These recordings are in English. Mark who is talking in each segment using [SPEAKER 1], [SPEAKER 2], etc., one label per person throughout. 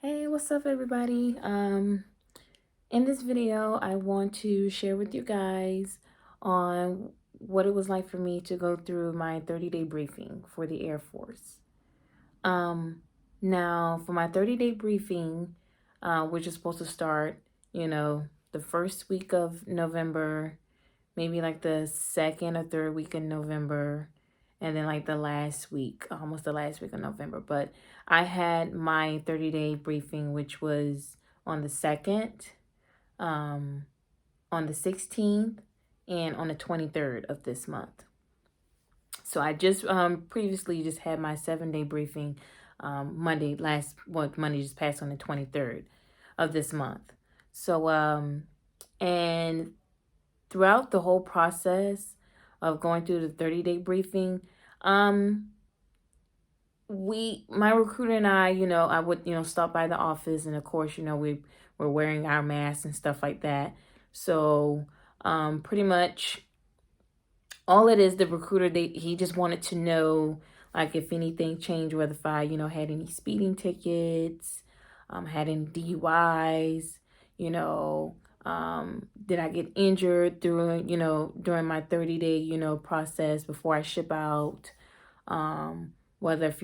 [SPEAKER 1] Hey, what's up everybody? In this video, I want to share with you guys on what it was like for me to go through my 30-day briefing for the Air Force. Now for my 30-day briefing, which is supposed to start, the first week of November, maybe like the second or third week in November, and then like the last week, almost the last week of November. But I had my 30-day briefing, which was on the 2nd, um, on the 16th, and on the 23rd of this month. So I just previously just had my 7-day briefing Monday just passed on the 23rd of this month. So and throughout the whole process of going through the 30-day briefing, my recruiter and I would, stop by the office, and of course, we were wearing our masks and stuff like that. So, pretty much all it is, the recruiter, he just wanted to know, like, if anything changed, whether if I, had any speeding tickets, had any DUIs, did I get injured during my 30-day, process before I ship out, whether if,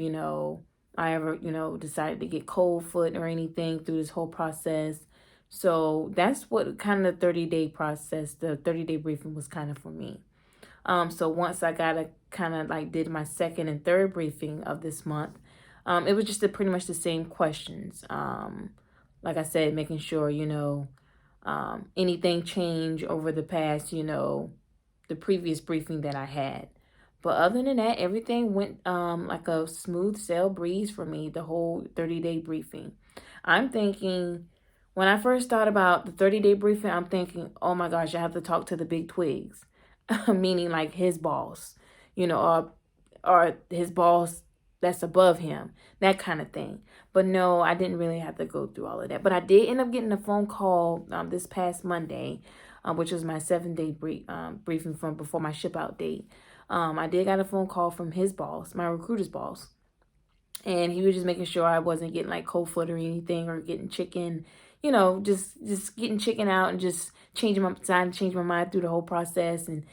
[SPEAKER 1] I ever, decided to get cold foot or anything through this whole process. So that's what kind of the 30-day process, the 30-day briefing was kind of for me. So once I got a kind of like did my second and third briefing of this month, it was just pretty much the same questions. Like I said, making sure, anything changed over the past, the previous briefing that I had. But other than that, everything went like a smooth sail breeze for me, the whole 30-day briefing. I'm thinking, when I first thought about the 30-day briefing, I'm thinking, oh my gosh, I have to talk to the big twigs, meaning like his boss, or his boss that's above him, that kind of thing. But no, I didn't really have to go through all of that. But I did end up getting a phone call this past Monday, which was my 7-day briefing from before my ship out date. I did got a phone call from his boss, my recruiter's boss, and he was just making sure I wasn't getting like cold foot or anything, or getting chicken, just getting chicken out, and just deciding to change my mind through the whole process, and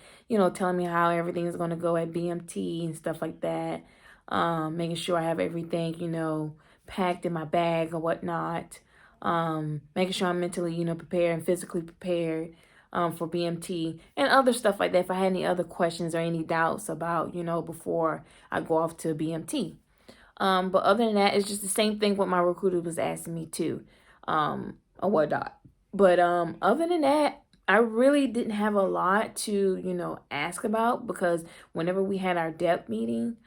[SPEAKER 1] telling me how everything is going to go at BMT and stuff like that. Making sure I have everything, packed in my bag or whatnot. Making sure I'm mentally, prepared and physically prepared for BMT and other stuff like that. If I had any other questions or any doubts about, before I go off to BMT. But other than that, it's just the same thing what my recruiter was asking me too, or whatnot. But other than that, I really didn't have a lot to, ask about, because whenever we had our depth meeting,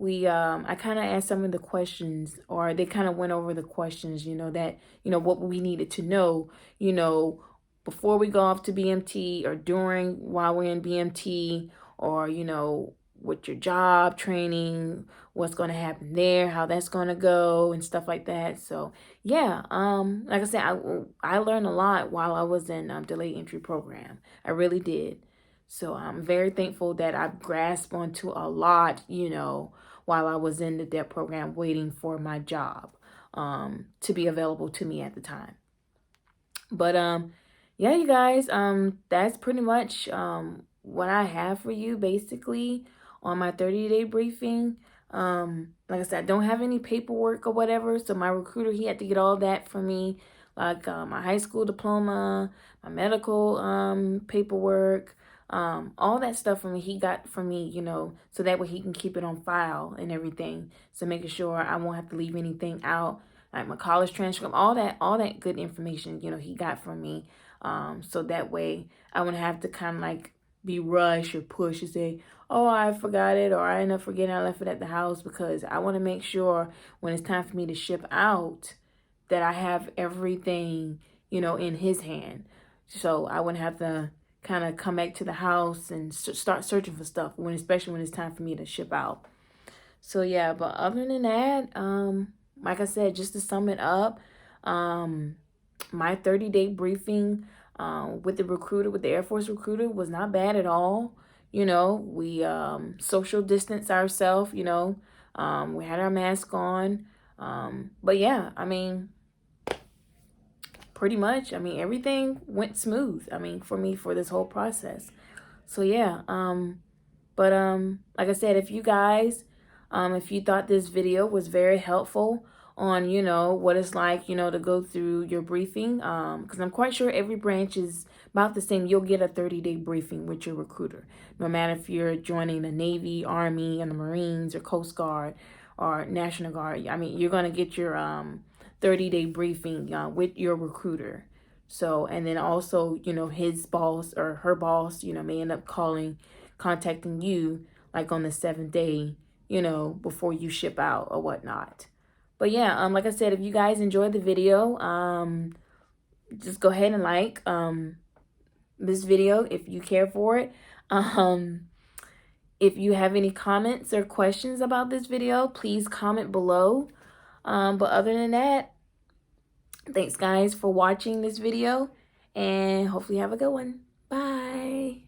[SPEAKER 1] I kind of asked some of the questions, or they kind of went over the questions, that, what we needed to know, before we go off to BMT, or while we're in BMT, or, with your job training, what's going to happen there, how that's going to go, and stuff like that. So yeah, like I said, I learned a lot while I was in delayed entry program. I really did. So I'm very thankful that I grasped onto a lot, while I was in the DEP program, waiting for my job to be available to me at the time. But yeah, you guys, that's pretty much what I have for you basically on my 30-day briefing. Like I said, I don't have any paperwork or whatever, so my recruiter, he had to get all that for me, like my high school diploma, my medical paperwork, all that stuff for me, he got for me, so that way he can keep it on file and everything. So making sure I won't have to leave anything out, like my college transcript, all that good information, he got from me. So that way I wouldn't have to kind of like be rushed or push and say, oh, I forgot it, or I ended up forgetting I left it at the house, because I want to make sure when it's time for me to ship out that I have everything, in his hand. So I wouldn't have to kind of come back to the house and start searching for stuff, especially when it's time for me to ship out. So yeah, but other than that, like I said, just to sum it up, my 30-day briefing with the Air Force recruiter, was not bad at all. We social distance ourselves, we had our mask on. But yeah, I mean, pretty much, I mean, everything went smooth. I mean, for me, for this whole process. So yeah, like I said, if you guys, if you thought this video was very helpful on, you know, what it's like, you know, to go through your briefing, because I'm quite sure every branch is about the same. You'll get a 30-day briefing with your recruiter, no matter if you're joining the Navy, Army, and the Marines, or Coast Guard, or National Guard. I mean, you're going to get your 30-day briefing with your recruiter. So, and then also, you know, his boss or her boss, you know, may end up contacting you like on the 7th day, you know, before you ship out or whatnot. But yeah, like I said, if you guys enjoyed the video, just go ahead and like this video if you care for it. If you have any comments or questions about this video, please comment below. But other than that, thanks guys for watching this video, and hopefully have a good one. Bye.